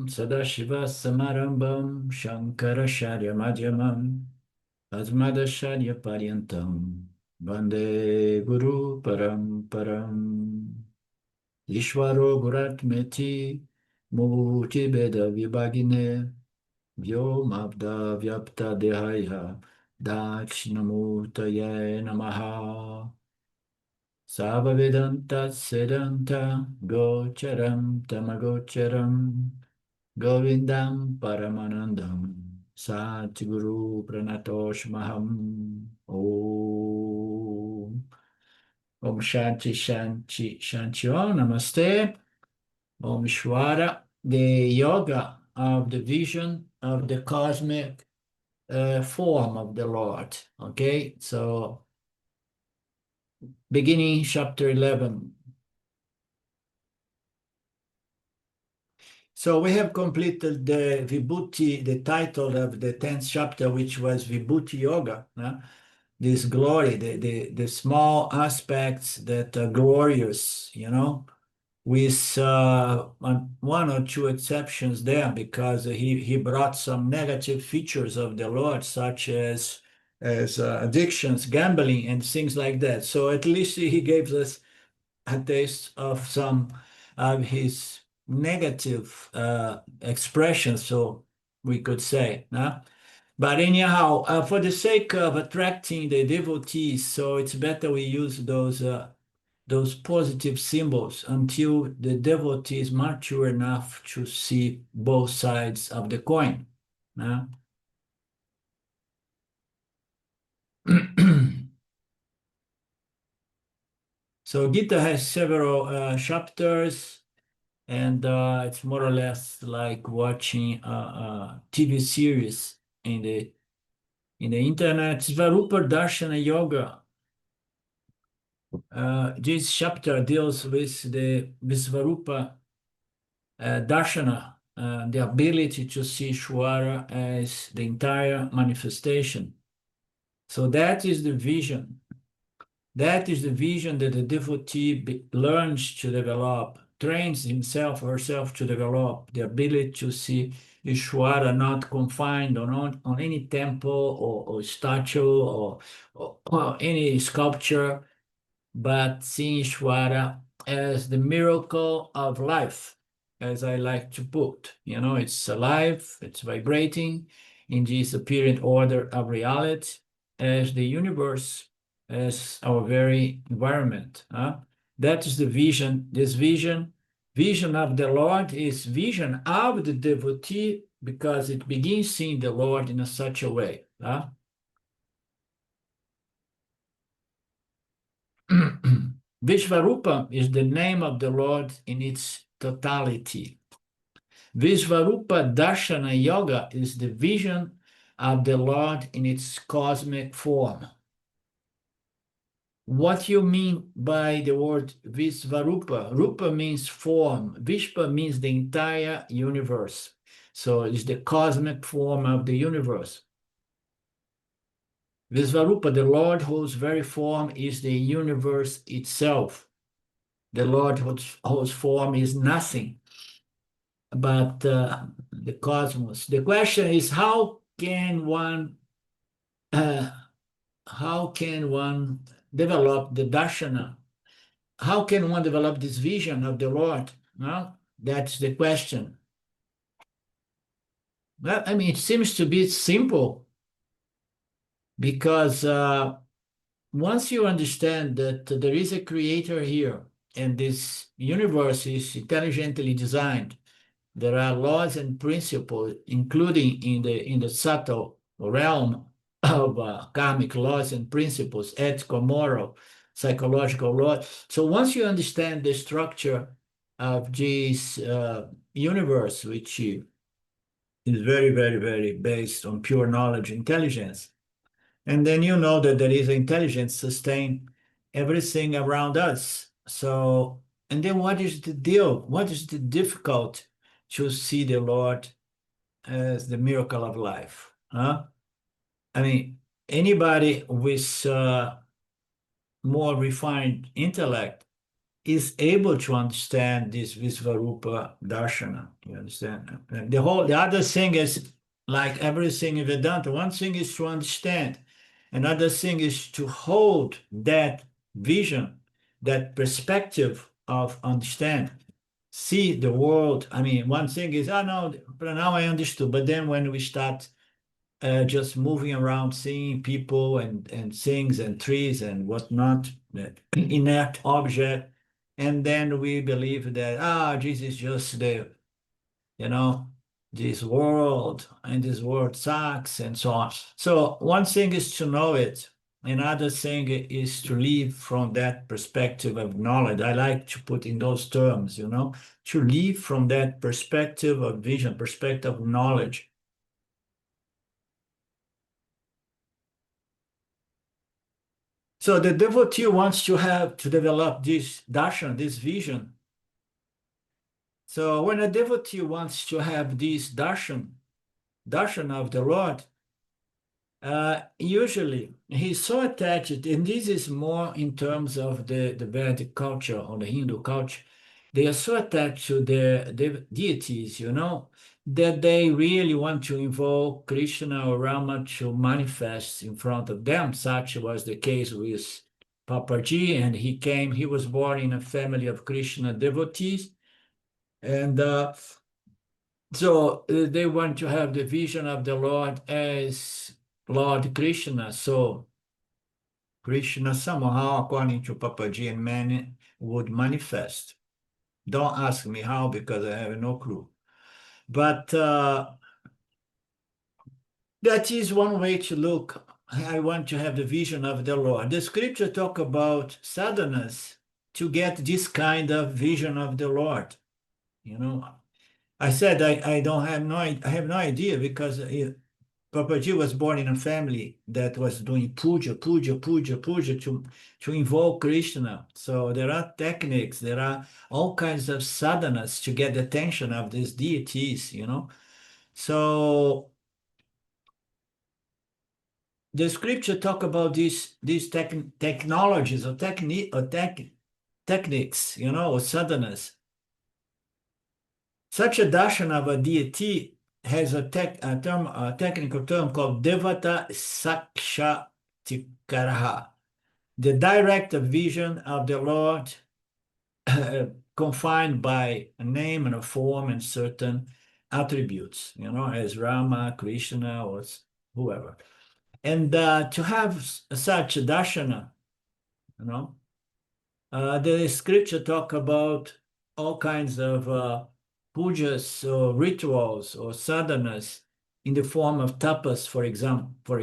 Sadashiva Samarambam Shankaracharya Madhyamam Asmadacharya Paryantam Vande Guru Paramparam Ishvaro Guratmeti Murti Beda Vibhagine Vyomabda Vyapta Dehaya Dakshinamurtaye Namaha Sava Vedanta Sedanta Gocharam Tamagocharam Govindam Paramanandam Satguru Pranatoshmaham Om Om Shanti Shanti Shanti Om Namaste Om Shwara. The yoga of the vision of the cosmic form of the Lord. Okay, so beginning chapter 11. So we have completed the Vibhūthi, the title of the 10th chapter, which was Vibhūthi Yoga. This glory, the small aspects that are glorious, with one or two exceptions there, because he brought some negative features of the Lord, such as addictions, gambling, and things like that. So at least he gave us a taste of some of his negative expressions, so we could say. But anyhow, for the sake of attracting the devotees, so it's better we use those positive symbols until the devotee is mature enough to see both sides of the coin. So Gita has several chapters, and it's more or less like watching a TV series in the internet. Viśvarūpa darśana yoga. This chapter deals with the viśvarūpa darśana, the ability to see Ishvara as the entire manifestation. So that is the vision. That is the vision that the devotee learns to develop, trains himself or herself to develop the ability to see Ishvara not confined on any temple or statue or any sculpture, but seeing Ishvara as the miracle of life, as I like to put. It's alive, it's vibrating in this apparent order of reality as the universe, as our very environment. That is the vision. This vision of the Lord is vision of the devotee, because it begins seeing the Lord in such a way. Viśvarūpa is the name of the Lord in its totality. Viśvarūpa darśana yoga is the vision of the Lord in its cosmic form. What you mean by the word viśvarūpa? Rupa means form. Vishva means the entire universe. So it's the cosmic form of the universe. Viśvarūpa, the Lord whose very form is the universe itself. The Lord whose form is nothing but the cosmos. The question is, how can one develop the darshana? How can one develop this vision of the Lord? That's the question. Well, it seems to be simple, because once you understand that there is a creator here, and this universe is intelligently designed, there are laws and principles, including in the subtle realm of karmic laws and principles, ethical, moral, psychological laws. So once you understand the structure of this universe, which is very, very, very based on pure knowledge, intelligence, and then you know that there is intelligence sustain everything around us. So, and then what is the deal? What is the difficult to see the Lord as the miracle of life? Anybody with more refined intellect is able to understand this viśvarūpa darśana. You understand? And the other thing is, like everything in Vedanta, one thing is to understand, another thing is to hold that vision, that perspective of understand, see the world. I mean, one thing is, oh no, but now I understood. But then when we start just moving around, seeing people and things and trees and whatnot, that inert object, and then we believe that this is just this world, and this world sucks, and so on. So one thing is to know it. Another thing is to live from that perspective of knowledge. I like to put in those terms, to live from that perspective of vision, perspective of knowledge. So the devotee wants to develop this darshan, this vision. So when a devotee wants to have this darshan of the Lord, usually he's so attached, and this is more in terms of the Vedic culture or the Hindu culture. They are so attached to the deities, that they really want to invoke Krishna or Rama to manifest in front of them. Such was the case with Papaji, and he was born in a family of Krishna devotees. And so they want to have the vision of the Lord as Lord Krishna. So Krishna somehow, according to Papaji and many, would manifest. Don't ask me how, because I have no clue. But that is one way to look. I want to have the vision of the Lord. The scripture talk about sadhanas to get this kind of vision of the Lord. I said I have no idea, because Papaji was born in a family that was doing puja to invoke Krishna. So there are techniques, there are all kinds of sadhanas to get the attention of these deities, So the scripture talk about these technologies or techniques, or sadhanas. Such a darshan of a deity has a technical term called devata sakshatikaraha, the direct vision of the Lord, confined by a name and a form and certain attributes, as Rama, Krishna, or whoever. And to have such a darshana, the scripture talk about all kinds of pujas or rituals or sadhanas in the form of tapas, for example,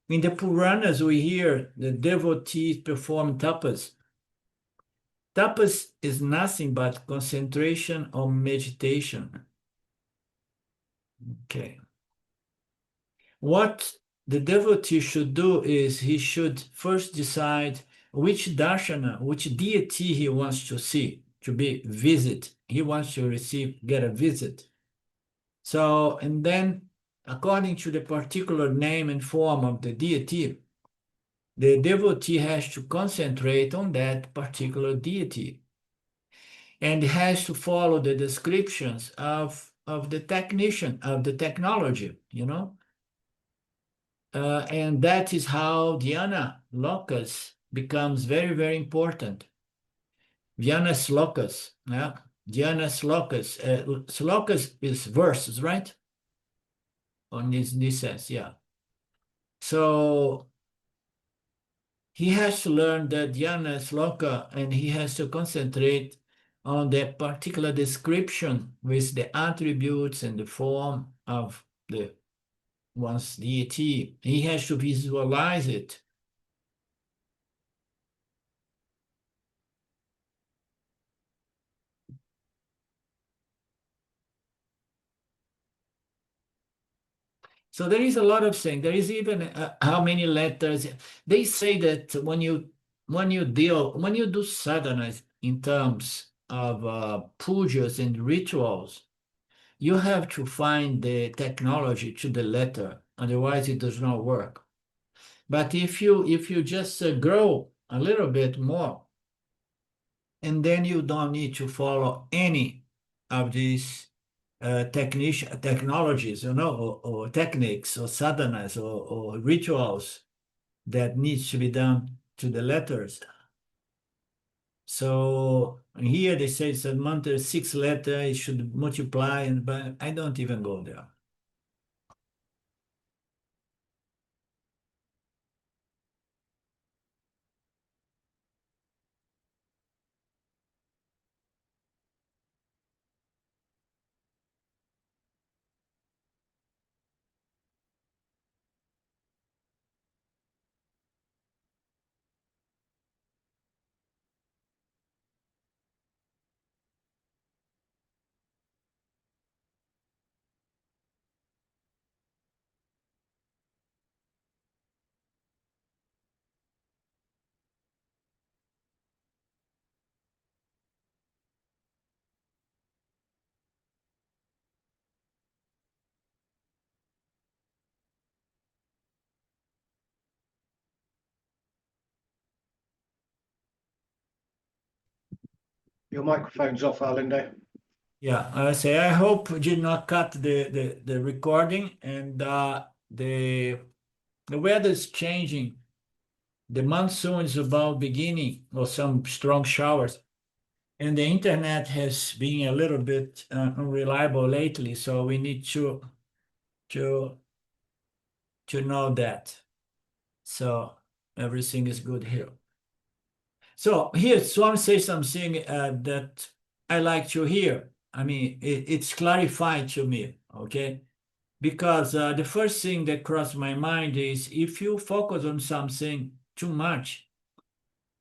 In the Puranas, we hear the devotees perform tapas. Tapas is nothing but concentration or meditation. Okay. What the devotee should do is he should first decide which darshana, which deity he wants to see, to be visit. He wants to get a visit. So, and then according to the particular name and form of the deity, the devotee has to concentrate on that particular deity and has to follow the descriptions of the technician, of the technology, and that is how dhyana lokas becomes very, very important. Dhyana slokas, dhyana slokas. Slokas is verses, right? On this sense, yeah. So he has to learn the dhyana sloka, and he has to concentrate on that particular description with the attributes and the form of the one's deity. He has to visualize it. So there is a lot of things. There is even how many letters. They say that when you do sadhanas in terms of pujas and rituals, you have to find the technology to the letter, otherwise it does not work. But if you just grow a little bit more and then you don't need to follow any of these technologies, or techniques, or sadhanas, or rituals that needs to be done to the letters. So here they say it's a mantra, 6 letters, it should multiply, but I don't even go there. Your microphone's off, Arlindo. Yeah, I say I hope we did not cut the recording, and the weather is changing. The monsoon is about beginning, or some strong showers, and the internet has been a little bit unreliable lately, so we need to know that. So everything is good here. So here, Swami says something that I like to hear. I mean, it's clarified to me, okay? Because the first thing that crossed my mind is if you focus on something too much,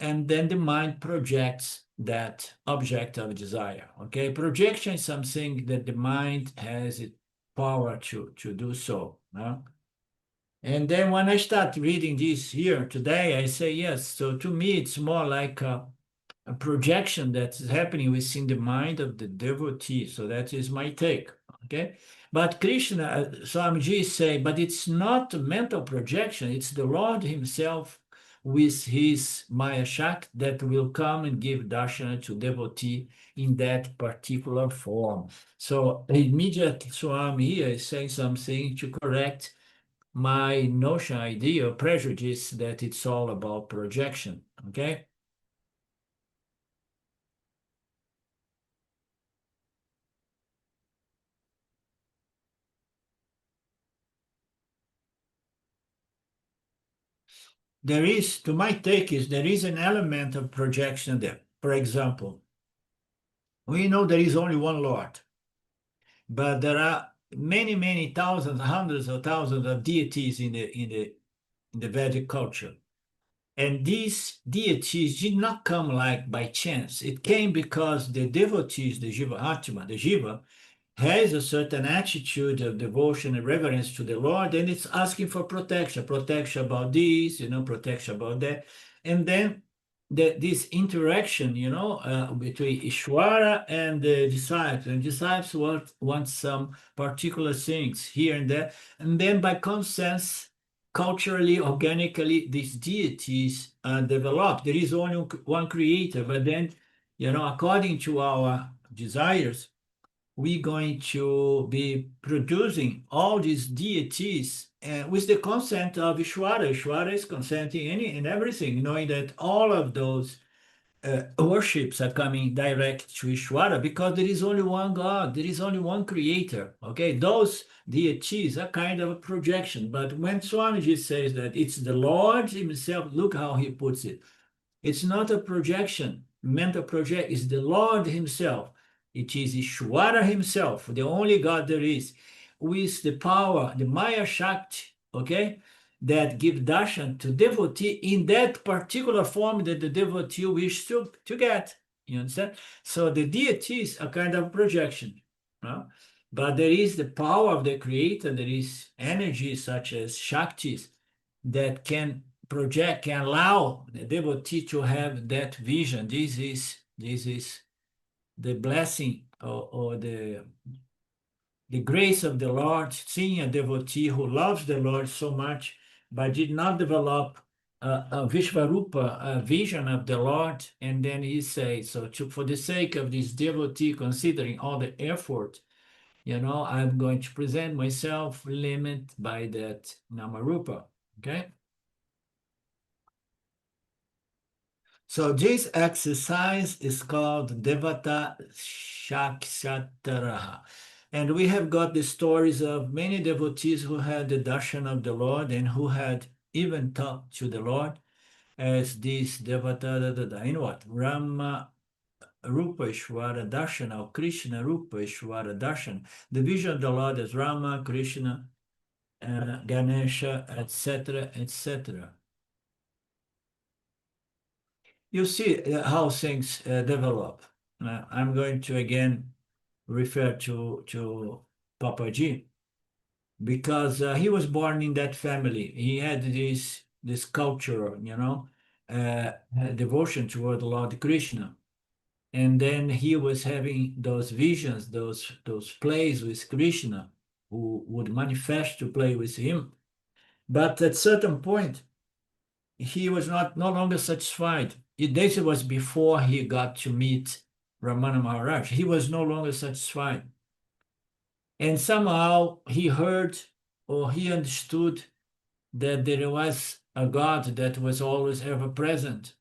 and then the mind projects that object of desire, okay? Projection is something that the mind has the power to do so, no? And then when I start reading this here today, I say, yes, so to me, it's more like a projection that's happening within the mind of the devotee. So that is my take, okay? But Krishna, Swamiji is saying, but it's not a mental projection, it's the Lord himself with his Maya Shakti that will come and give darshana to devotee in that particular form. So immediately Swami here is saying something to correct my notion, idea, prejudice that it's all about projection, okay? To my take is, there is an element of projection there. For example, we know there is only one Lord, but there are many, many thousands, hundreds of thousands of deities in the Vedic culture. And these deities did not come like by chance. It came because the devotees, the Jiva, the Jiva, has a certain attitude of devotion and reverence to the Lord, and it's asking for protection about this, protection about that. And then this interaction, between Ishvara and the disciples, and disciples want some particular things here and there. And then by consensus, culturally, organically, these deities develop. There is only one creator, but then, according to our desires, we're going to be producing all these deities with the consent of Ishvara. Ishvara is consenting in everything, knowing that all of those worships are coming direct to Ishvara, because there is only one God, there is only one creator. Okay, those deities are kind of a projection. But when Swamiji says that it's the Lord himself, look how he puts it. It's not a projection, mental project, it's the Lord himself. It is Ishvara himself, the only God there is, with the power, the Maya Shakti, okay, that give darshan to devotee in that particular form that the devotee wishes to get. You understand? So the deities are kind of projection. But there is the power of the creator, there is energy such as Shaktis that can project, can allow the devotee to have that vision. This is the blessing, or the grace of the Lord, seeing a devotee who loves the Lord so much, but did not develop a viśvarūpa, a vision of the Lord, and then he says, so for the sake of this devotee, considering all the effort, I'm going to present myself limited by that namarupa, okay? So this exercise is called Devata Shakshatra. And we have got the stories of many devotees who had the darshan of the Lord and who had even talked to the Lord as this Devata, in what? Rama Rupa Ishvara Darshana or Krishna Rupa Ishvara Darshana. The vision of the Lord as Rama, Krishna, Ganesha, etc., etc. You see how things develop. I'm going to again refer to Papaji because he was born in that family. He had this culture, devotion toward the Lord Krishna. And then he was having those visions, those plays with Krishna, who would manifest to play with him. But at certain point, he was no longer satisfied. This was before he got to meet Ramana Maharaj. He was no longer satisfied. And somehow he heard or he understood that there was a God that was always ever present,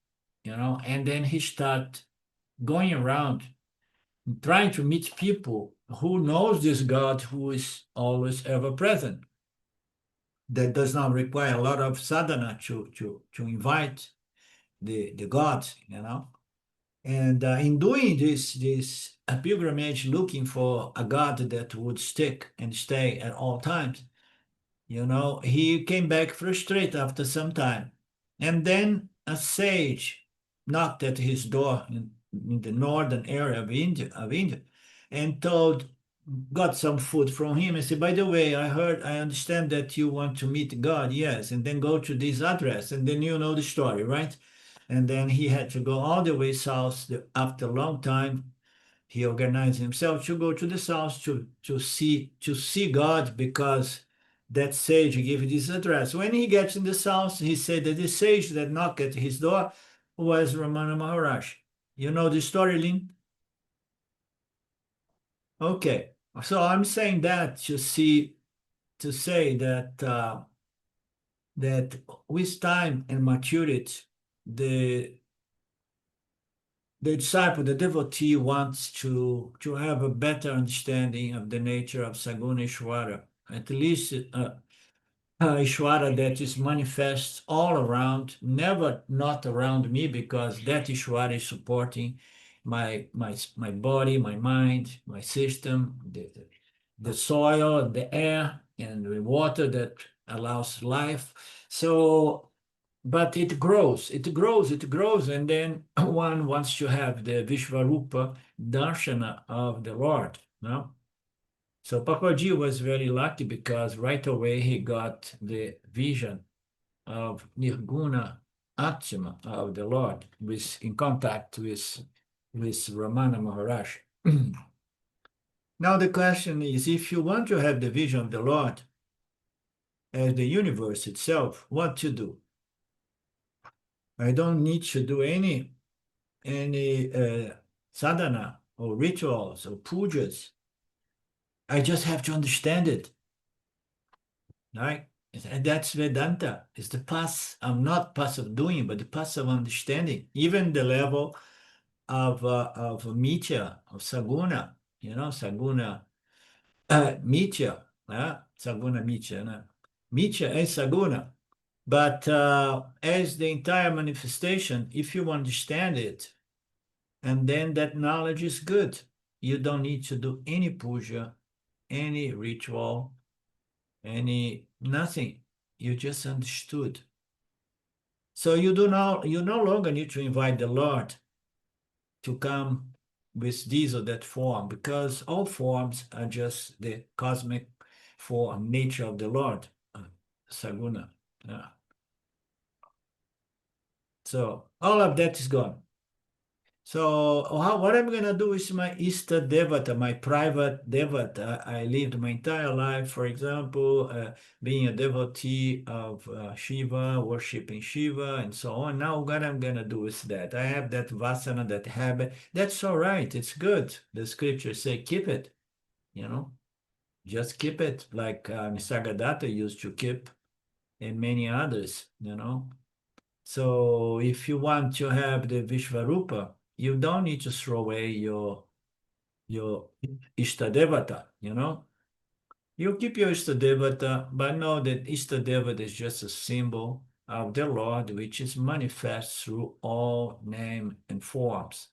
and then he started going around trying to meet people who knows this God who is always ever present. That does not require a lot of sadhana to invite the God, And in doing this pilgrimage, looking for a God that would stick and stay at all times, he came back frustrated after some time. And then a sage knocked at his door in the northern area of India, and got some food from him and said, by the way, I understand that you want to meet God. Yes. And then go to this address. And then you know the story, right? And then he had to go all the way south. After a long time, he organized himself to go to the south to see God, because that sage gave this address. When he gets in the south, he said that the sage that knocked at his door was Ramana Maharaj. You know the story, Lynn? Okay, so I'm saying that to say that that with time and maturity, the disciple, the devotee, wants to have a better understanding of the nature of Saguna Ishvara, at least Ishvara that is manifest all around, never not around me, because that Ishvara is supporting my body, my mind, my system, the soil, the air, and the water that allows life. So, but it grows, and then one wants to have the viśvarūpa darśana of the Lord, no? So Papaji was very lucky because right away he got the vision of Nirguna Atma of the Lord, in contact with Ramana Maharaj. Now the question is, if you want to have the vision of the Lord as the universe itself, what to do? I don't need to do any sadhana or rituals or pujas. I just have to understand it, right? And that's Vedanta. It's the path of not path of doing, but the path of understanding. Even the level of mitya, of saguna, saguna mitya, saguna mitya, mitya is saguna. But as the entire manifestation, if you understand it, and then that knowledge is good, you don't need to do any puja, any ritual, nothing. You just understood. So you no longer need to invite the Lord to come with this or that form, because all forms are just the cosmic form, nature of the Lord, Saguna. So all of that is gone. So what I'm going to do is my Ishta Devata, my private Devata. I lived my entire life, for example, being a devotee of Shiva, worshiping Shiva, and so on. Now what I'm going to do is that. I have that vasana, that habit. That's all right. It's good. The scriptures say keep it, you know. Just keep it like Nisargadatta used to keep, and many others, you know. So if you want to have the viśvarūpa, you don't need to throw away your Ishtadevata, you know. You keep your Ishtadevata, but know that Ishtadevata is just a symbol of the Lord, which is manifest through all name and forms.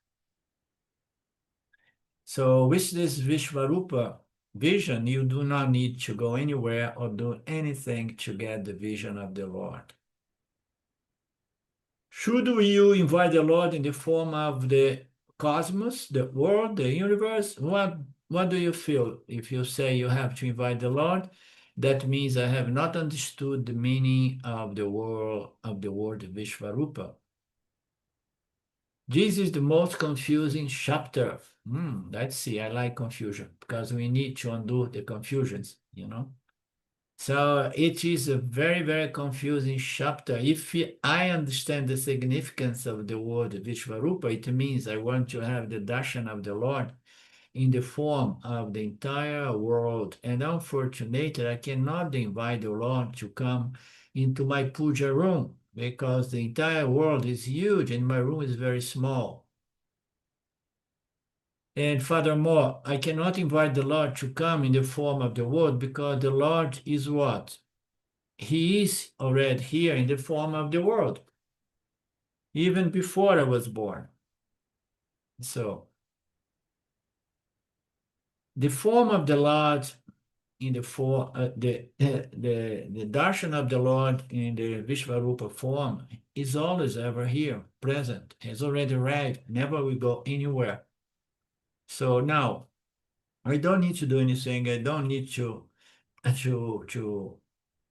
So with this viśvarūpa vision, you do not need to go anywhere or do anything to get the vision of the Lord. Should you invite the Lord in the form of the cosmos, the world, the universe? What do you feel if you say you have to invite the Lord? That means I have not understood the meaning of the word viśvarūpa. This is the most confusing chapter. Let's see, I like confusion because we need to undo the confusions, you know. So it is a very, very confusing chapter. If I understand the significance of the word viśvarūpa, it means I want to have the darśana of the Lord in the form of the entire world. And unfortunately, I cannot invite the Lord to come into my puja room because the entire world is huge and my room is very small. And furthermore, I cannot invite the Lord to come in the form of the world because the Lord is what? He is already here in the form of the world, even before I was born. So, the form of the Lord in the form, the darshan of the Lord in the viśvarūpa form is always ever here, present, has already arrived, never will go anywhere. So now, I don't need to do anything. I don't need to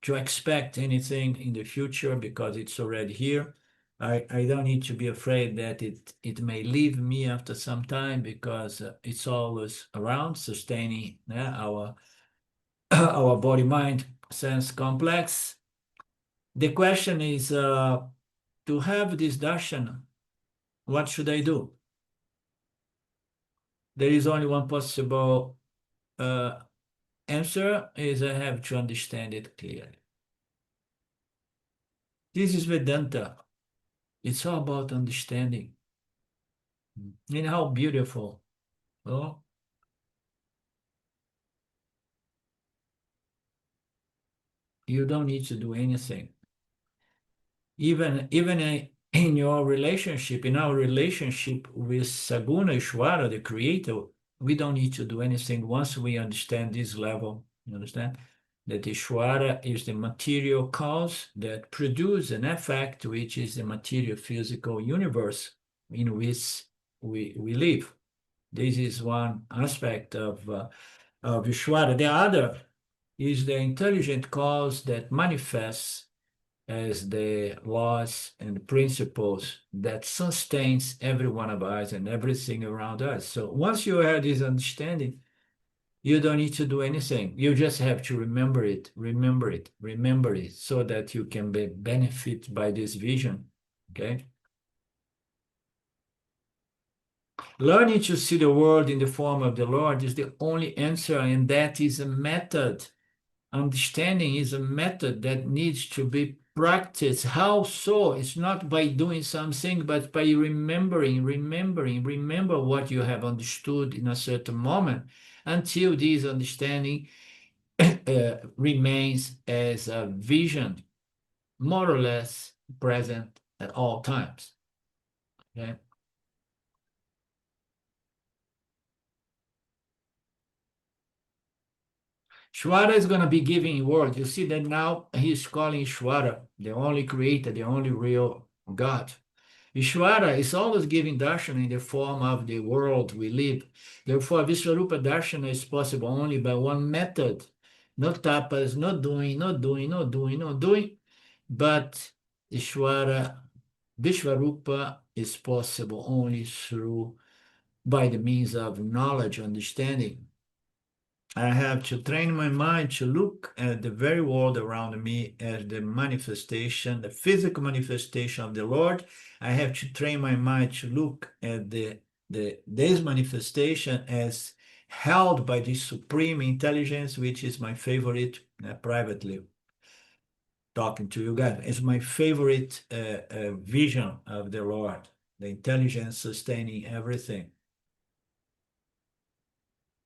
expect anything in the future because it's already here. I don't need to be afraid that it may leave me after some time because it's always around, sustaining our our body, mind, sense complex. The question is to have this darshan, what should I do? There is only one possible answer is I have to understand it clearly. This is Vedanta. It's all about understanding. And how beautiful. Oh, you don't need to do anything. Even in your relationship, in our relationship with Saguna Ishvara, the Creator, we don't need to do anything once we understand this level. You understand? That Ishvara is the material cause that produces an effect, which is the material physical universe in which we live. This is one aspect of Vishwara. The other is the intelligent cause that manifests as the laws and principles that sustains every one of us and everything around us. So once you have this understanding, you don't need to do anything. You just have to remember it, so that you can be benefit by this vision, okay? Learning to see the world in the form of the Lord is the only answer, and that is a method. Understanding is a method that needs to be practiced. How so? It's not by doing something, but by remember what you have understood in a certain moment until this understanding remains as a vision, more or less present at all times. Okay? Shvara is going to be giving word. You see that now he's calling Shvara, the only creator, the only real God. Vishwara is always giving darshana in the form of the world we live. Therefore, viśvarūpa darshana is possible only by one method. No tapas, no doing, but Ishvara viśvarūpa is possible only by the means of knowledge, understanding. I have to train my mind to look at the very world around me as the manifestation, the physical manifestation of the Lord. I have to train my mind to look at this manifestation as held by the supreme intelligence, which is my favorite, privately talking to you guys, is my favorite vision of the Lord, the intelligence sustaining everything.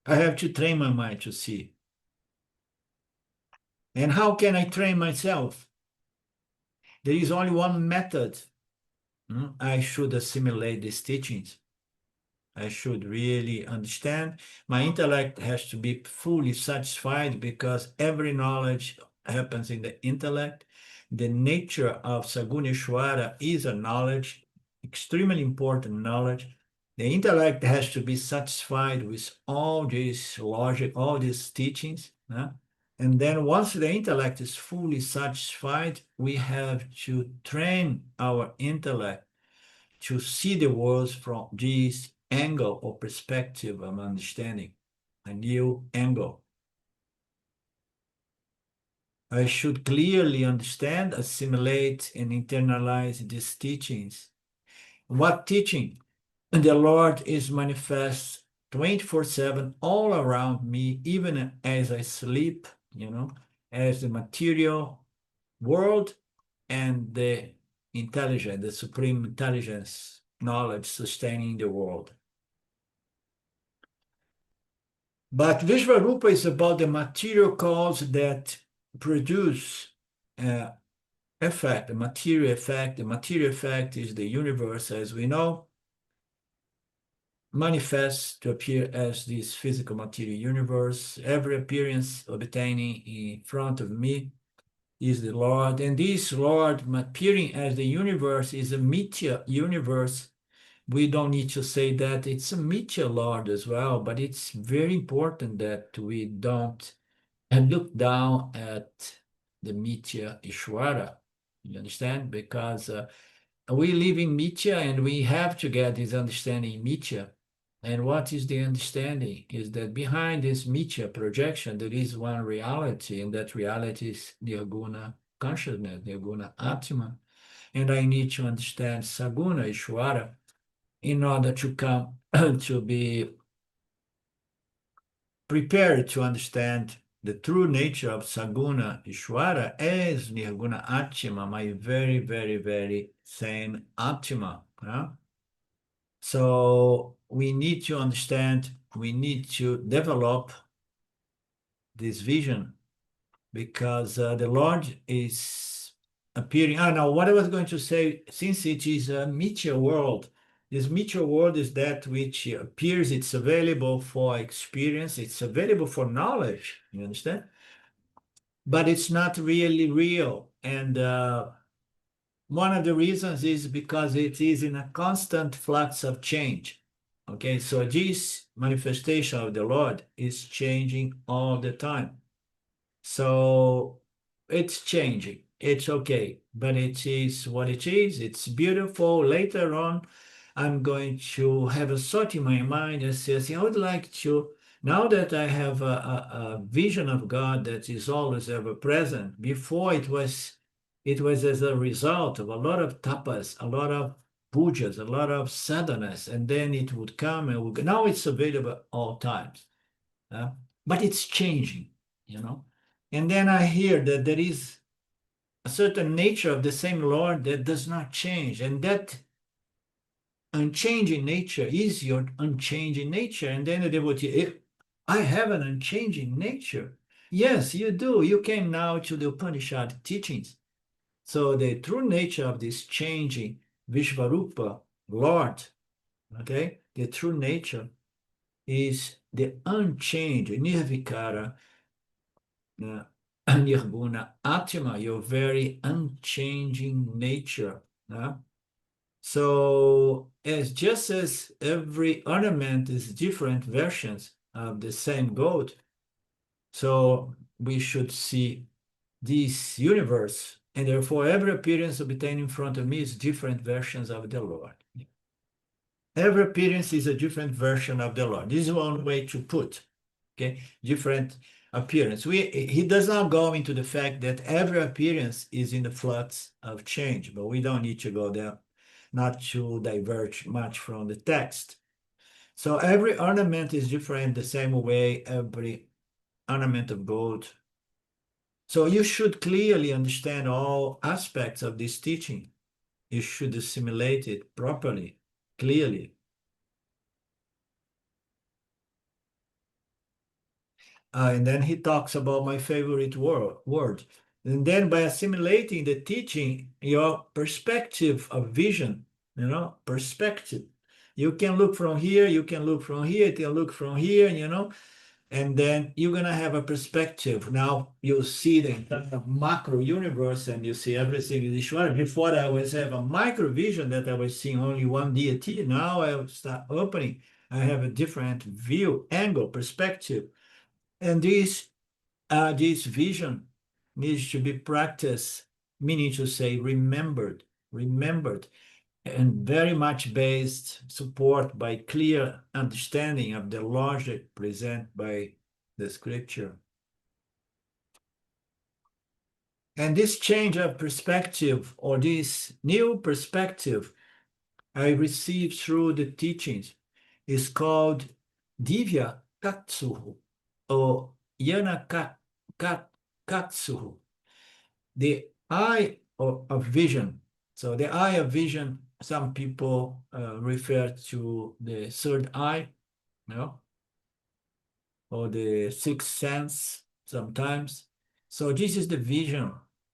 I have to train my mind to see. And how can I train myself? There is only one method. I should assimilate these teachings. I should really understand. My intellect has to be fully satisfied because every knowledge happens in the intellect. The nature of Saguna Ishvara is a knowledge, extremely important knowledge. The intellect has to be satisfied with all this logic, all these teachings. And then once the intellect is fully satisfied, we have to train our intellect to see the world from this angle or perspective of understanding, a new angle. I should clearly understand, assimilate, and internalize these teachings. What teaching? The Lord is manifest 24/7 all around me, even as I sleep, as the material world and the intelligence, the supreme intelligence, knowledge sustaining the world. But viśvarūpa is about the material cause that produce effect, the material effect. The material effect is the universe, as we know, manifests to appear as this physical material universe. Every appearance obtaining in front of me is the Lord, and this Lord appearing as the universe is a mithya universe. We don't need to say that it's a mithya Lord as well, but it's very important that we don't look down at the mithya Ishvara. You understand? Because we live in mithya and we have to get this understanding mithya. And what is the understanding? Is that behind this mithya projection, there is one reality, and that reality is nirguna consciousness, nirguna atma. And I need to understand Saguna Ishvara in order to come to be prepared to understand the true nature of Saguna Ishvara as nirguna atma, my very, very, very same atma. So we need to understand, we need to develop this vision, because the Lord is appearing. Now, what I was going to say, since it is a mithya world, this mithya world is that which appears, it's available for experience, it's available for knowledge, you understand? But it's not really real. And one of the reasons is because it is in a constant flux of change. Okay, so this manifestation of the Lord is changing all the time. So it's changing. It's okay, but it is what it is. It's beautiful. Later on, I'm going to have a thought in my mind and say, I would like to, now that I have a vision of God that is always ever present. Before it was as a result of a lot of tapas, a lot of pujas, a lot of sadhanas, and then it would come and would go. Now it's available all times. But it's changing, And then I hear that there is a certain nature of the same Lord that does not change, and that unchanging nature is your unchanging nature. And then the devotee, I have an unchanging nature. Yes, you do. You came now to the Upanishad teachings. So the true nature of this changing viśvarūpa, Lord, okay, the true nature is the unchanged, nirvikara, nirguna atma, your very unchanging nature. So just as every ornament is different versions of the same gold, so we should see this universe And therefore, every appearance obtained in front of me is different versions of the Lord. Every appearance is a different version of the Lord. This is one way to put, okay, different appearance. He does not go into the fact that every appearance is in the flux of change, but we don't need to go there, not to diverge much from the text. So every ornament is different the same way every ornament of gold. So you should clearly understand all aspects of this teaching. You should assimilate it properly, clearly. And then he talks about my favorite word. And then by assimilating the teaching, your perspective of vision, perspective. You can look from here, you can look from here, you can look from here, and then you're going to have a perspective. Now you see the entire macro universe and you see everything is viśvarūpa. Before I always have a micro vision that I was seeing only one deity. Now I start opening. I have a different view, angle, perspective. And this vision needs to be practiced, meaning to say remembered, and very much based support by clear understanding of the logic presented by the scripture. And this change of perspective, or this new perspective I received through the teachings, is called divya katsuhu, or yana katsuhu, the eye of vision. So the eye of vision, some people refer to the third eye, or the sixth sense sometimes. So this is the vision,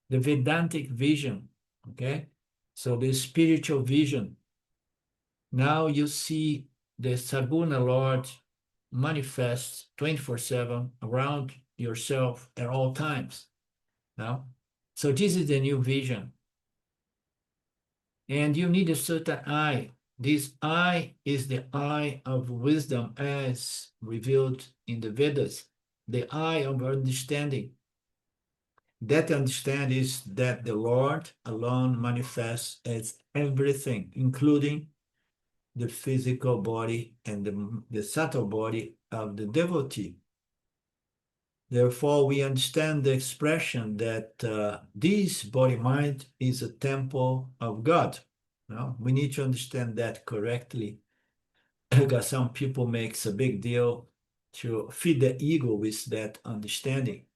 the Vedantic vision, okay? So the spiritual vision. Now you see the Saguna Lord manifest 24/7 around yourself at all times. Now, so this is the new vision. And you need a certain eye. This eye is the eye of wisdom as revealed in the Vedas, the eye of understanding. That understanding is that the Lord alone manifests as everything, including the physical body and the subtle body of the devotee. Therefore, we understand the expression that this body-mind is a temple of God. Now, we need to understand that correctly, because some people make a big deal to feed the ego with that understanding.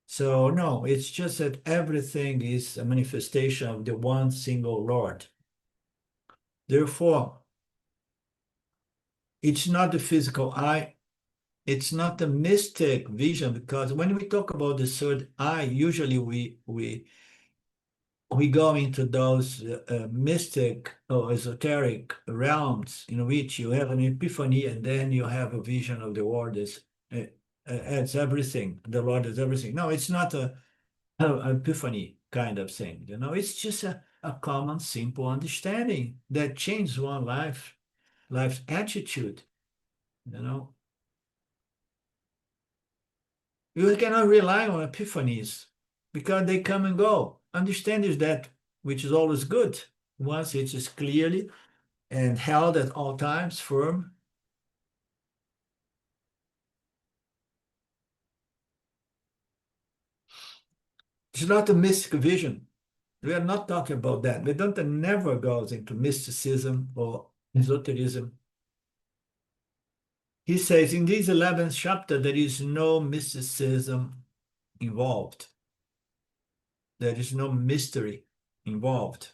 So no, it's just that everything is a manifestation of the one single Lord. Therefore, it's not the physical eye, it's not the mystic vision, because when we talk about the third eye, usually we go into those mystic or esoteric realms in which you have an epiphany and then you have a vision of the Lord as everything. The Lord is everything. No, it's not an epiphany kind of thing. It's just a common, simple understanding that changes one life's attitude. You cannot rely on epiphanies because they come and go. Understand is that which is always good once it is clearly and held at all times firm. It's not a mystic vision. We are not talking about that. Vedanta never goes into mysticism or esotericism. He says in this 11th chapter, there is no mysticism involved. There is no mystery involved.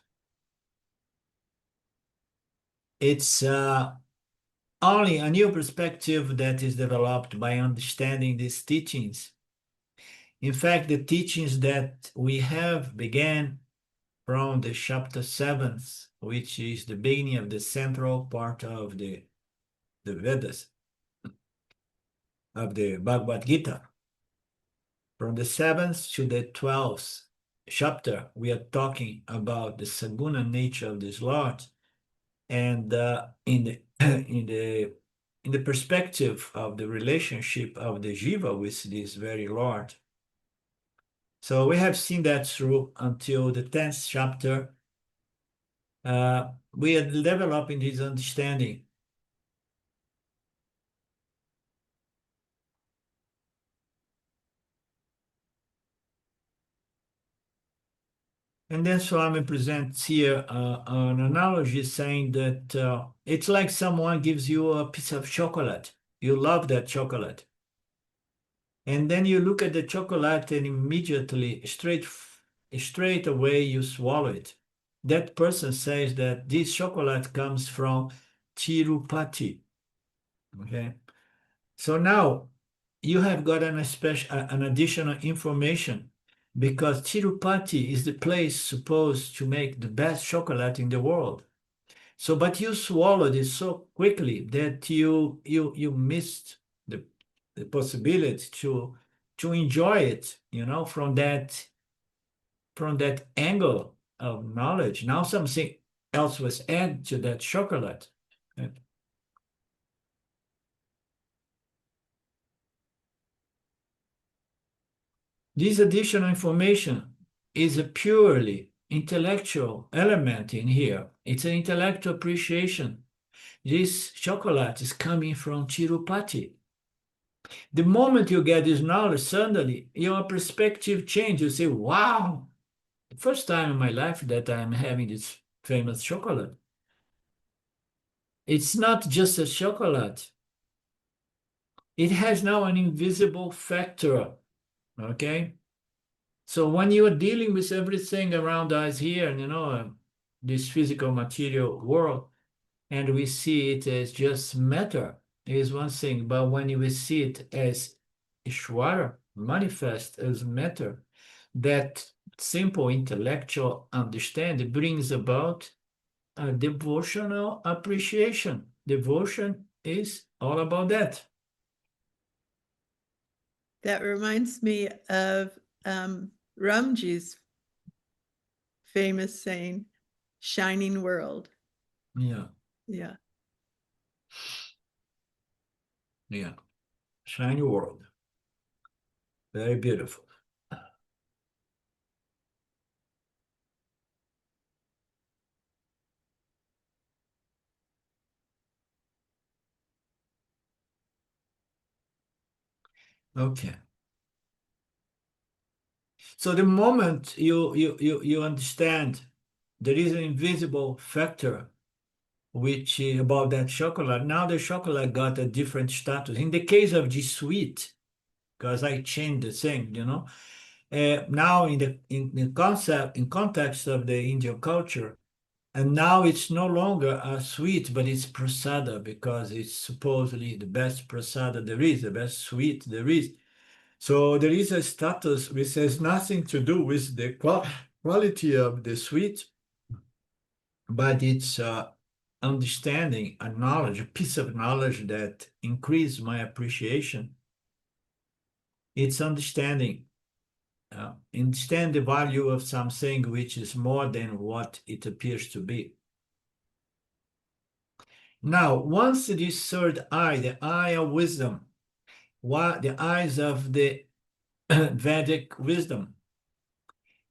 It's only a new perspective that is developed by understanding these teachings. In fact, the teachings that we have began from the chapter 7, which is the beginning of the central part of the Vedas, of the Bhagavad Gita. From the 7th to the 12th chapter, we are talking about the Saguna nature of this Lord, and in the perspective of the relationship of the Jiva with this very Lord. So we have seen that through until the 10th chapter. We are developing this understanding. And that's why I present here an analogy saying that it's like someone gives you a piece of chocolate. You love that chocolate. And then you look at the chocolate and immediately, straight away, you swallow it. That person says that this chocolate comes from Tirupati. Okay. So now you have got an additional information, because Tirupati is the place supposed to make the best chocolate in the world. So, but you swallowed it so quickly that you missed the possibility to enjoy it, from that angle of knowledge. Now something else was added to that chocolate. This additional information is a purely intellectual element in here. It's an intellectual appreciation. This chocolate is coming from Tirupati. The moment you get this knowledge, suddenly your perspective changes. You say, wow, the first time in my life that I'm having this famous chocolate. It's not just a chocolate. It has now an invisible factor, okay? So when you are dealing with everything around us here, this physical material world, and we see it as just matter, is one thing. But when we see it as viśvarūpa, manifest as matter, that simple intellectual understanding brings about a devotional appreciation. Devotion is all about that. That reminds me of Ramji's famous saying, shining world. Yeah. Yeah. Yeah. Shiny world. Very beautiful. Okay. So the moment you understand there is an invisible factor which about that chocolate, now the chocolate got a different status. In the case of the sweet, because I changed the thing, now in context of the Indian culture, and now it's no longer a sweet, but it's prasada, because it's supposedly the best prasada there is, the best sweet there is. So there is a status which has nothing to do with the quality of the sweet, but it's understanding, a knowledge, a piece of knowledge that increased my appreciation. It's understand the value of something which is more than what it appears to be. Now, once this third eye, the eye of wisdom, the eyes of the Vedic wisdom,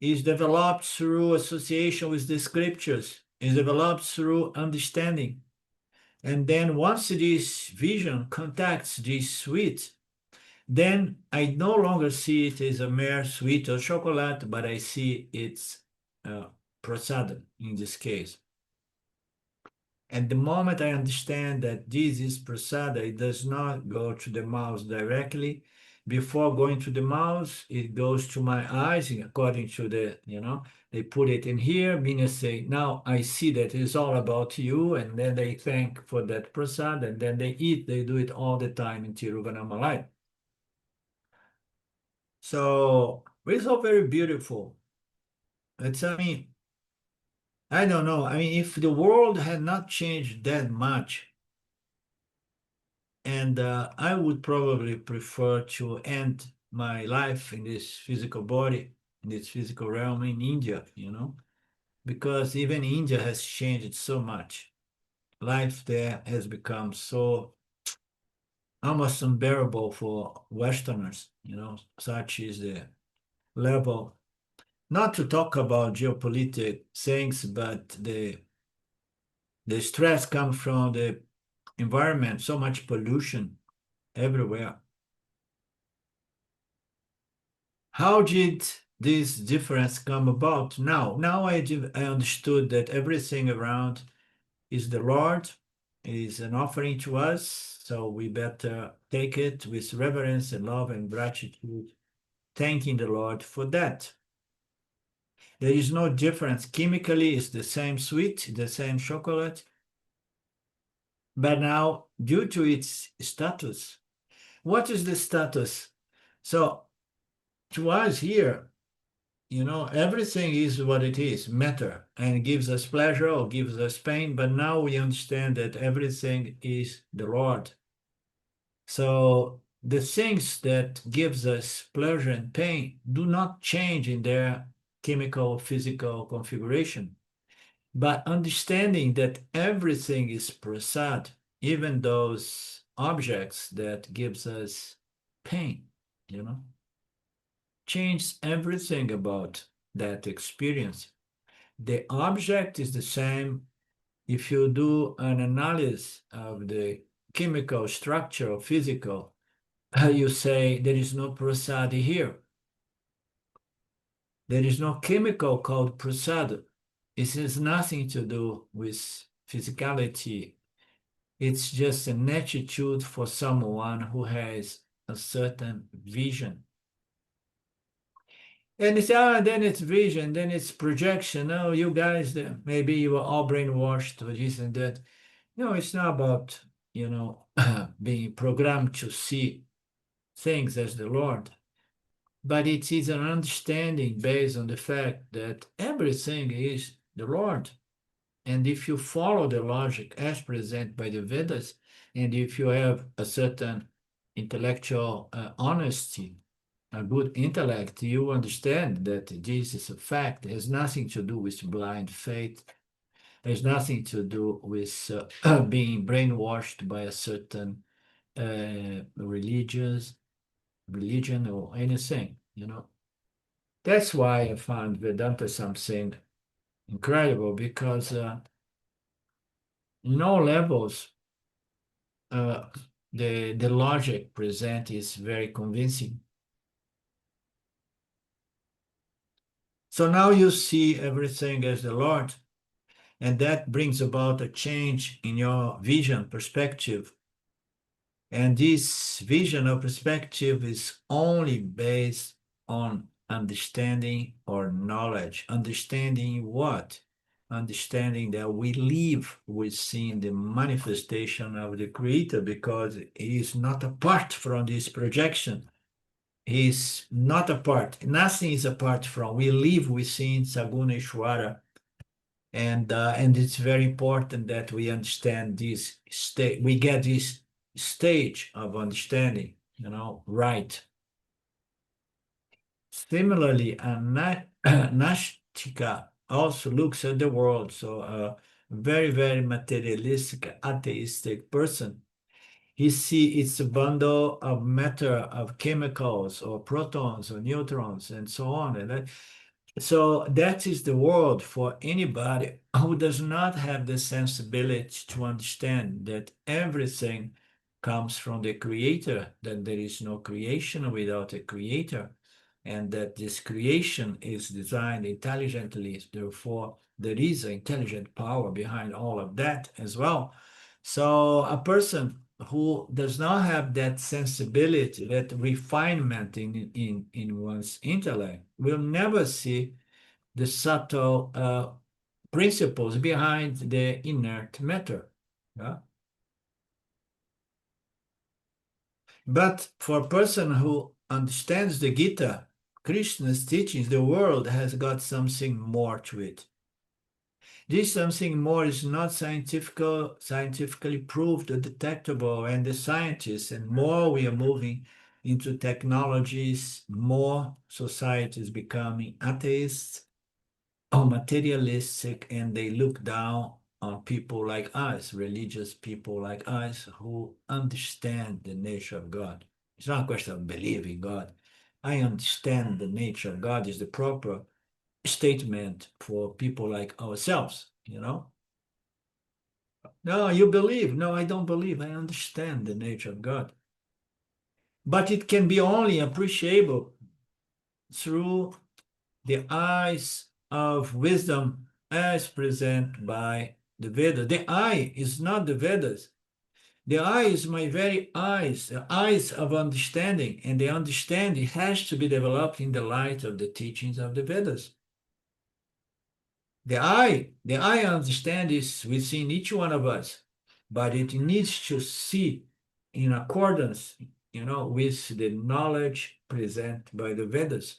is developed through association with the scriptures, is developed through understanding. And then once this vision contacts this sweet, then I no longer see it as a mere sweet or chocolate, but I see it's prasada in this case. And the moment I understand that this is prasada, it does not go to the mouth directly. Before going to the mouth, it goes to my eyes, according to the, they put it in here, meaning say, now I see that it's all about you, and then they thank for that prasad, and then they eat. They do it all the time in Tiruvannamalai. So it's all very beautiful. I don't know. If the world had not changed that much, and I would probably prefer to end my life in this physical body, in this physical realm in India, because even India has changed so much. Life there has become so almost unbearable for Westerners, such is level. Not to talk about geopolitical things, but the stress comes from the environment, so much pollution everywhere. How did this difference come about? Now I understood that everything around is the Lord, is an offering to us, so we better take it with reverence and love and gratitude, thanking the Lord for that. There is no difference. Chemically, it's the same sweet, the same chocolate, but now, due to its status, what is the status? So, to us here, everything is what it is, matter, and gives us pleasure or gives us pain, but now we understand that everything is the Lord. So the things that gives us pleasure and pain do not change in their chemical, physical configuration, but understanding that everything is prasad, even those objects that gives us pain, changes everything about that experience. The object is the same. If you do an analysis of the chemical structure or physical, you say there is no prasad here. There is no chemical called prasad. It has nothing to do with physicality. It's just an attitude for someone who has a certain vision. And it's, then it's vision, then it's projection. Oh, you guys, maybe you are all brainwashed or this and that. No, it's not about, being programmed to see things as the Lord, but it is an understanding based on the fact that everything is the Lord. And if you follow the logic as presented by the Vedas, and if you have a certain intellectual honesty, a good intellect, you understand that this is a fact. It has nothing to do with blind faith. There's nothing to do with being brainwashed by a certain religion or anything, That's why I found Vedanta something incredible, because in all levels, the logic present is very convincing. So now you see everything as the Lord, and that brings about a change in your vision, perspective. And this vision or perspective is only based on understanding or knowledge. Understanding what? Understanding that we live within the manifestation of the Creator, because it is not apart from this projection. He is not apart. Nothing is apart from. We live within Saguna Ishvara. And it's very important that we understand this state. We get this stage of understanding, right. Similarly, a Nashtika also looks at the world. So a very, very materialistic, atheistic person, he sees it's a bundle of matter, of chemicals or protons or neutrons and so on. And so that is the world for anybody who does not have the sensibility to understand that everything comes from the Creator, that there is no creation without a Creator, and that this creation is designed intelligently. Therefore, there is an intelligent power behind all of that as well. So a person who does not have that sensibility, that refinement in one's intellect, will never see the subtle principles behind the inert matter. Yeah? But for a person who understands the Gita, Krishna's teachings, the world has got something more to it. This something more is not scientifically proved or detectable, and the scientists, and more we are moving into technologies, more society is becoming atheists or materialistic, and they look down on people like us, religious people like us, who understand the nature of God. It's not a question of believing God. I understand the nature of God is the proper statement for people like ourselves, you know? No, you believe. No, I don't believe. I understand the nature of God. But it can be only appreciable through the eyes of wisdom as presented by the Vedas. The eye is not the Vedas. The eye is my very eyes, the eyes of understanding, and the understanding has to be developed in the light of the teachings of the Vedas. The eye understand is within each one of us, but it needs to see in accordance, with the knowledge presented by the Vedas.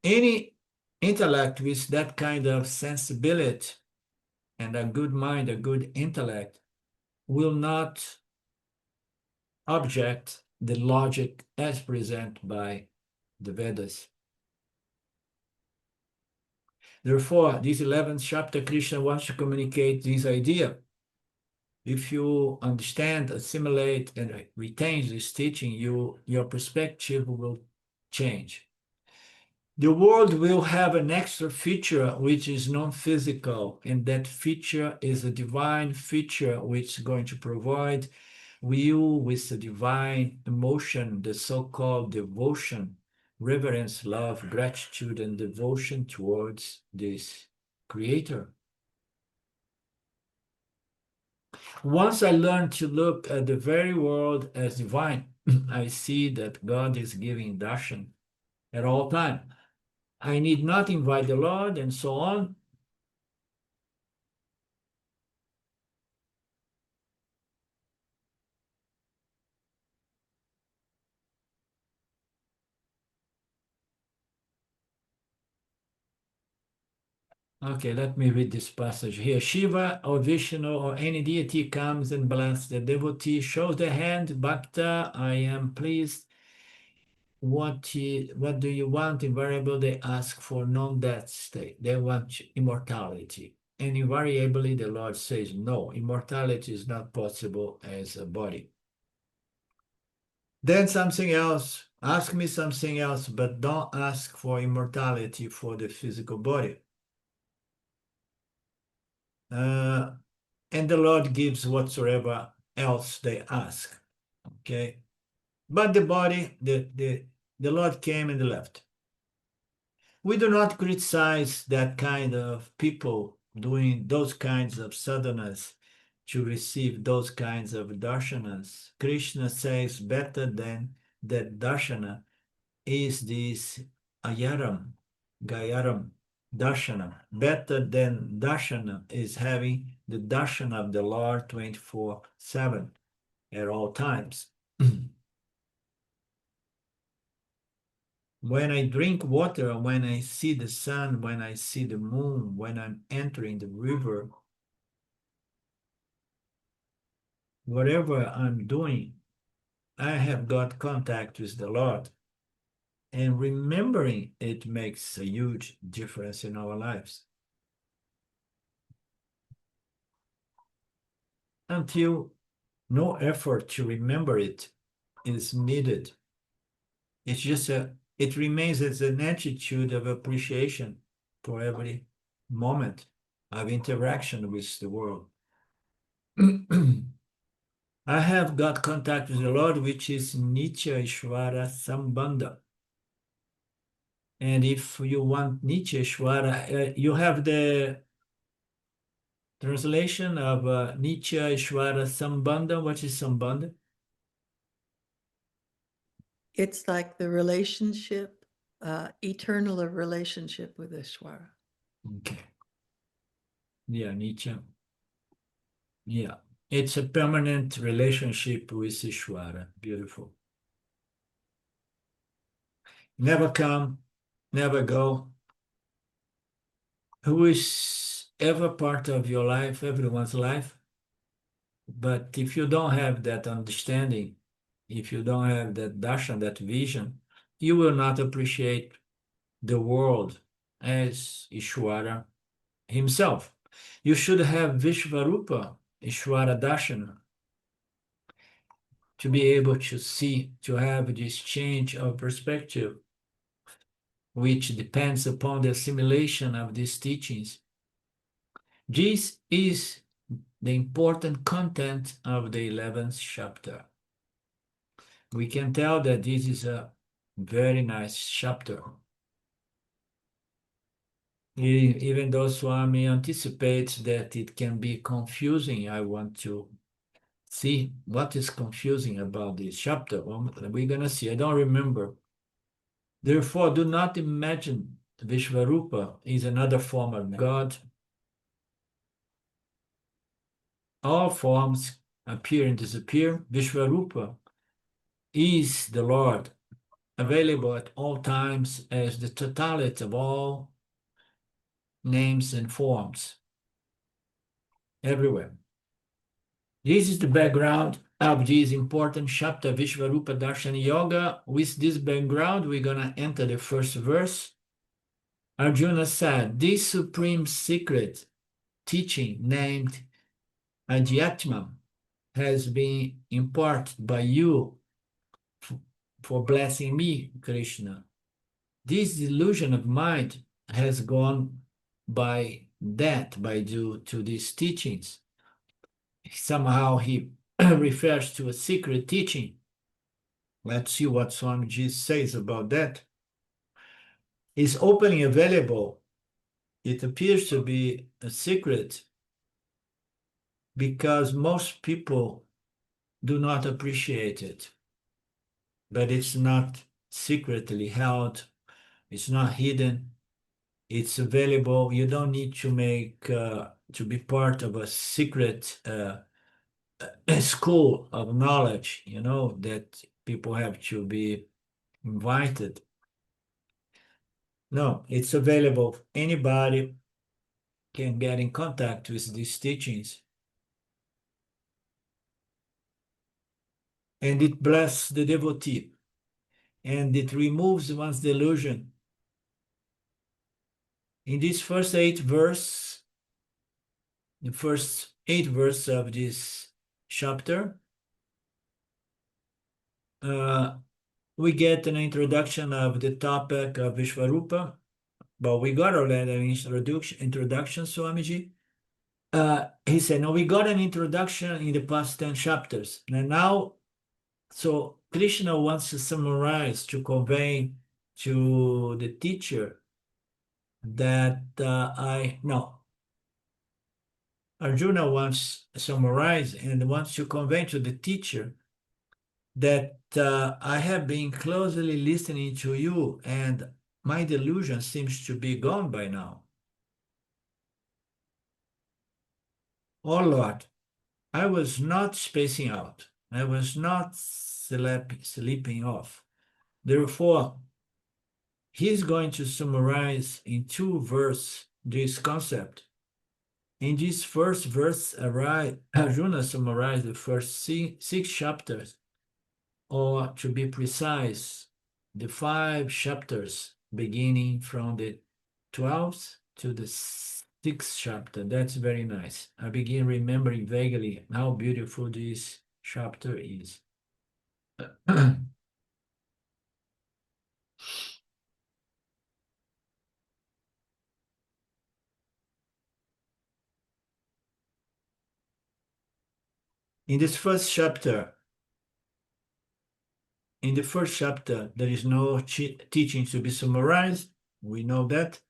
Any intellect with that kind of sensibility and a good mind, a good intellect, will not object the logic as presented by the Vedas. Therefore, this 11th chapter, Krishna wants to communicate this idea. If you understand, assimilate, and retain this teaching, your perspective will change. The world will have an extra feature which is non-physical, and that feature is a divine feature which is going to provide you with the divine emotion, the so-called devotion, reverence, love, gratitude, and devotion towards this Creator. Once I learned to look at the very world as divine, I see that God is giving darshan at all times. I need not invite the Lord and so on. Okay, let me read this passage here. Shiva or Vishnu or any deity comes and blesses the devotee, shows the hand, Bhakta, I am pleased. What do you want? Invariably, they ask for non-death state. They want immortality. And invariably, the Lord says, no, immortality is not possible as a body. Then something else, ask me something else, but don't ask for immortality for the physical body. And the Lord gives whatsoever else they ask. Okay? But the body, the Lord came and left. We do not criticize that kind of people doing those kinds of sadhanas to receive those kinds of darshanas. Krishna says better than that darshana is this ayaram, gayaram, darshana. Better than darshana is having the darshana of the Lord 24/7 at all times. When I drink water, when I see the sun, when I see the moon, when I'm entering the river, whatever I'm doing, I have got contact with the Lord. And remembering it makes a huge difference in our lives. Until no effort to remember it is needed. It's just it remains as an attitude of appreciation for every moment of interaction with the world. I have got contact with the Lord, which is Nitya Ishvara Sambandha. And if you want Nitya Ishvara, you have the translation of Nitya Ishvara Sambandha. What is Sambandha? It's like the relationship, eternal relationship with Ishvara. Okay. Yeah, Nitya. Yeah. It's a permanent relationship with Ishvara. Beautiful. Never come, never go. Who is ever part of your life, everyone's life. But if you don't have that understanding, if you don't have that darshan, that vision, you will not appreciate the world as Ishvara himself. You should have viśvarūpa, Ishvara darshana. to be able to see, to have this change of perspective, which depends upon the assimilation of these teachings. This is the important content of the 11th chapter. We can tell that this is a very nice chapter. Even though Swami anticipates that it can be confusing, I want to see what is confusing about this chapter. Well, we're going to see. I don't remember. Therefore, do not imagine viśvarūpa is another form of God. All forms appear and disappear. Viśvarūpa is the Lord, available at all times as the totality of all names and forms, everywhere. This is the background of this important chapter, Viśvarūpa Darshana Yoga. With this background, we're going to enter the first verse. Arjuna said, this supreme secret teaching named adhyātmam has been imparted by you for blessing me, Krishna. This delusion of mind has gone by due to these teachings. Somehow he refers to a secret teaching. Let's see what Swamiji says about that. Is openly available. It appears to be a secret because most people do not appreciate it. But it's not secretly held. It's not hidden. It's available. You don't need to make to be part of a secret school of knowledge, you know, that people have to be invited. No, it's available. Anybody can get in contact with these teachings. And it blesses the devotee. And it removes one's delusion. In this first 8 verse, the first 8 verses of this chapter, we get an introduction of the topic of viśvarūpa, but we got already an introduction, Swamiji. He said, no, we got an introduction in the past 10 chapters. And now, so Krishna wants to summarize, to convey to the teacher that Arjuna wants to summarize and wants to convey to the teacher that I have been closely listening to you and my delusion seems to be gone by now. Oh Lord, I was not spacing out. I was not sleeping off. Therefore, he's going to summarize in 2 verses this concept. In this first verse, Arjuna summarized the first 6 chapters, or to be precise, the 5 chapters beginning from the 12th to the 6th chapter. That's very nice. I begin remembering vaguely how beautiful this chapter is. In the first chapter, there is no teaching to be summarized. We know that.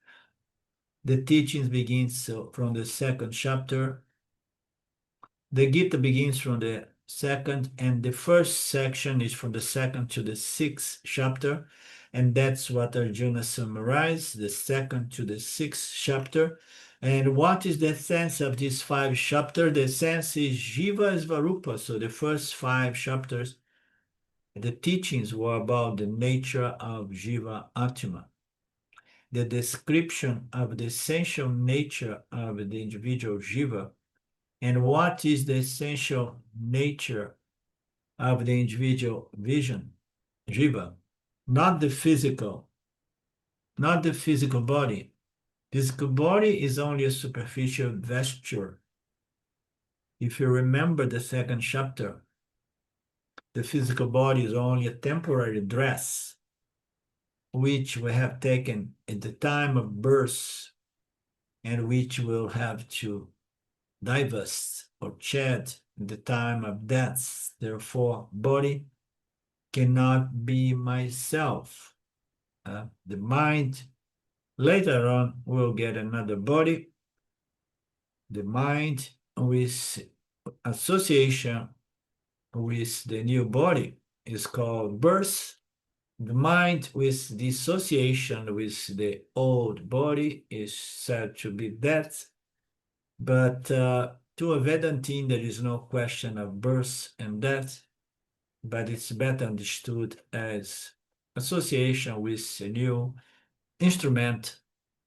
The teachings begins from the 2nd chapter. The Gita begins from the 2nd, and the first section is from the 2nd to the 6th chapter. And that's what Arjuna summarized, the 2nd to the 6th chapter. And what is the sense of these 5 chapters? The sense is Jiva viśvarūpa. So the first 5 chapters, the teachings were about the nature of Jiva Atma, the description of the essential nature of the individual Jiva, and what is the essential nature of the individual vision, Jiva, not the physical body. Physical body is only a superficial vesture. If you remember the 2nd chapter, the physical body is only a temporary dress, which we have taken at the time of birth and which we'll have to divest or shed at the time of death. Therefore, body cannot be myself. The mind, later on, will get another body. The mind with association with the new body is called birth. The mind with dissociation with the old body is said to be death. But to a Vedantine, there is no question of birth and death, but it's better understood as association with a new instrument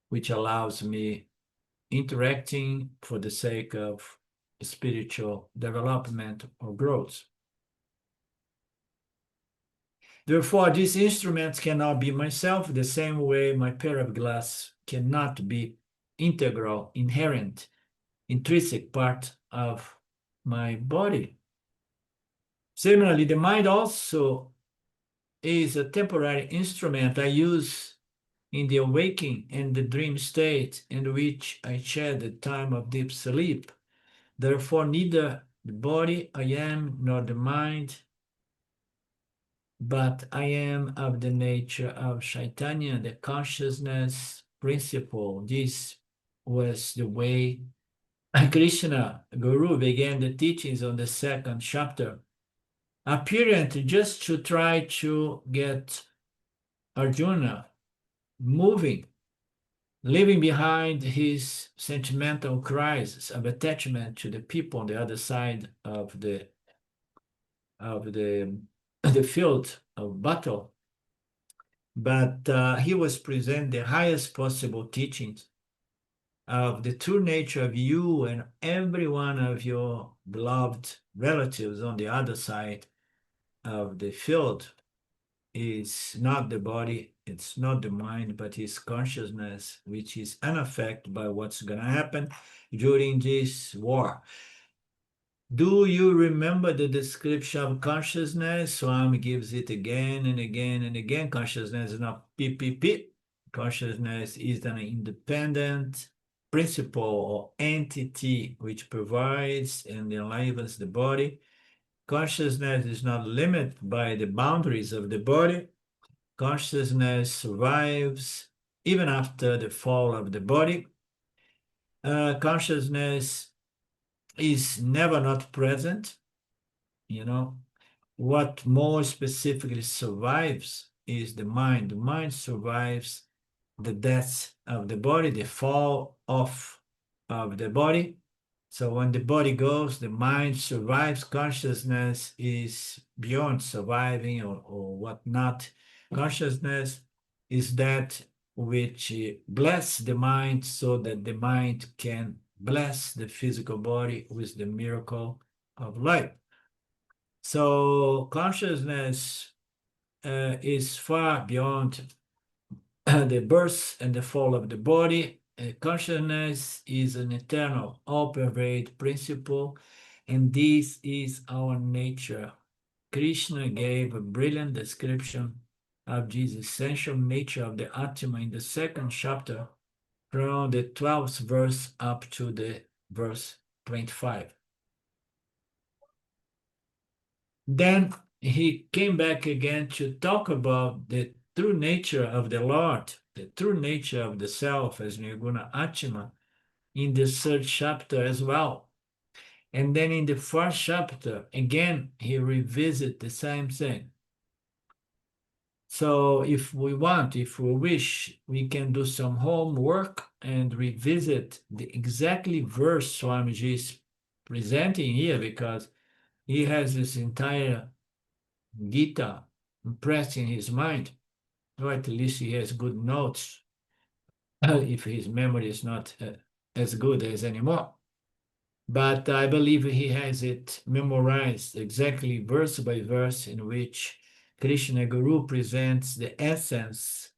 which allows me interacting for the sake of spiritual development or growth. Therefore, these instruments cannot be myself the same way my pair of glass cannot be integral, inherent, intrinsic part of my body. Similarly, the mind also is a temporary instrument I use in the waking and the dream state in which I shed the time of deep sleep. Therefore, neither the body I am nor the mind, but I am of the nature of Chaitanya, the consciousness principle. This was the way Krishna, Guru, began the teachings on the second chapter, apparently just to try to get Arjuna moving, leaving behind his sentimental crisis of attachment to the people on the other side of the field of battle. But he was presenting the highest possible teachings of the true nature of you and every one of your beloved relatives on the other side of the field is not the body, it's not the mind, but is consciousness, which is unaffected by what's going to happen during this war. Do you remember the description of consciousness? Swami gives it again and again and again. Consciousness is not PPP. Consciousness is an independent principle or entity which provides and enlivens the body. Consciousness is not limited by the boundaries of the body. Consciousness survives even after the fall of the body. Consciousness is never not present. You know, what more specifically survives is the mind. The mind survives the death of the body, the fall off of the body. So when the body goes, the mind survives. Consciousness is beyond surviving or whatnot. Consciousness is that which bless the mind so that the mind can bless the physical body with the miracle of life. So consciousness is far beyond the birth and the fall of the body. Consciousness is an eternal, all-pervade principle, and this is our nature. Krishna gave a brilliant description of this essential nature of the Atma in the second chapter, from the 12th verse up to the verse 25. Then he came back again to talk about the true nature of the Lord, the true nature of the self as Nirguna Atma in the third chapter as well. And then in the fourth chapter, again, he revisits the same thing. So if we want, if we wish, we can do some homework and revisit the exactly verse Swamiji is presenting here, because he has this entire Gita impressed in his mind, or at least he has good notes, if his memory is not as good as anymore. But I believe he has it memorized exactly verse by verse, in which Krishna Guru presents the essence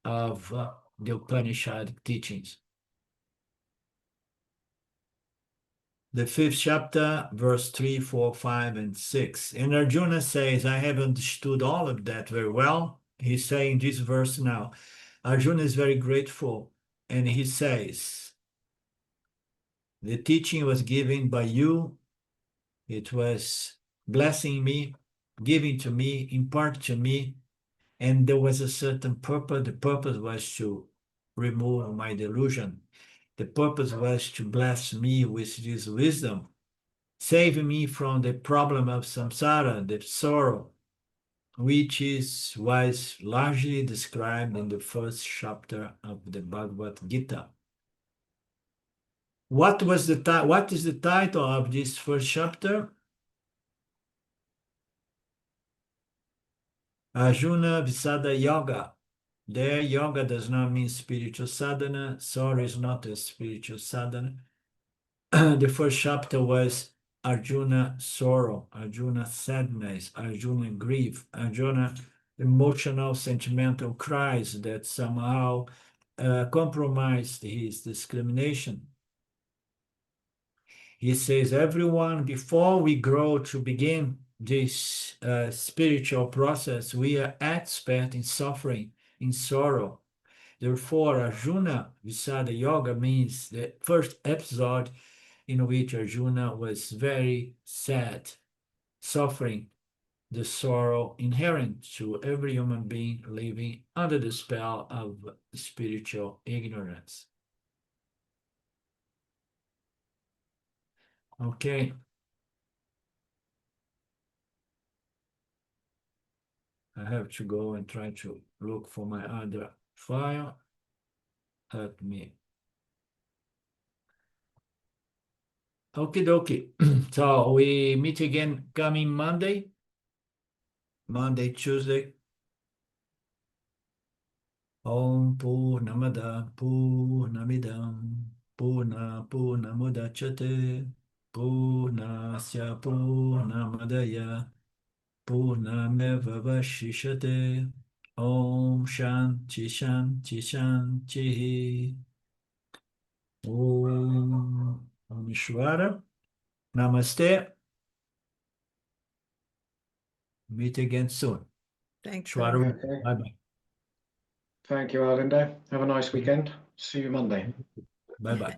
of the Upanishad teachings. the 5th chapter, verse 3, 4, 5, and 6. And Arjuna says, I have understood all of that very well. He's saying this verse now. Arjuna is very grateful, and he says, the teaching was given by you. It was blessing me, giving to me, imparted to me, and there was a certain purpose. The purpose was to remove my delusion. The purpose was to bless me with this wisdom, saving me from the problem of samsara, the sorrow, which was largely described in the 1st chapter of the Bhagavad Gītā. What is the title of this 1st chapter? Arjuna Visada Yoga. There, yoga does not mean spiritual sadhana. Sorrow is not a spiritual sadhana. The 1st chapter was Arjuna sorrow, Arjuna sadness, Arjuna grief, Arjuna emotional, sentimental cries that somehow compromised his discrimination. He says, everyone, before we grow to begin this spiritual process, we are expert in suffering, in sorrow. Therefore, Arjuna Visada Yoga means the 1st episode in which Arjuna was very sad, suffering the sorrow inherent to every human being living under the spell of spiritual ignorance. Okay. I have to go and try to look for my other file. Let me. Okie dokie. So we meet again coming Monday, Tuesday. Om Purnamada Purnamidam Purnamudachyate Purnasya Purnamadaya Purnameva Vashishate. Om Shanti Shanti Shanti. Om Vishwara. Namaste. Meet again soon. Thanks. Viśvarūpa. Okay. Bye-bye. Thank you, Arlindo. Have a nice weekend. See you Monday. Bye-bye.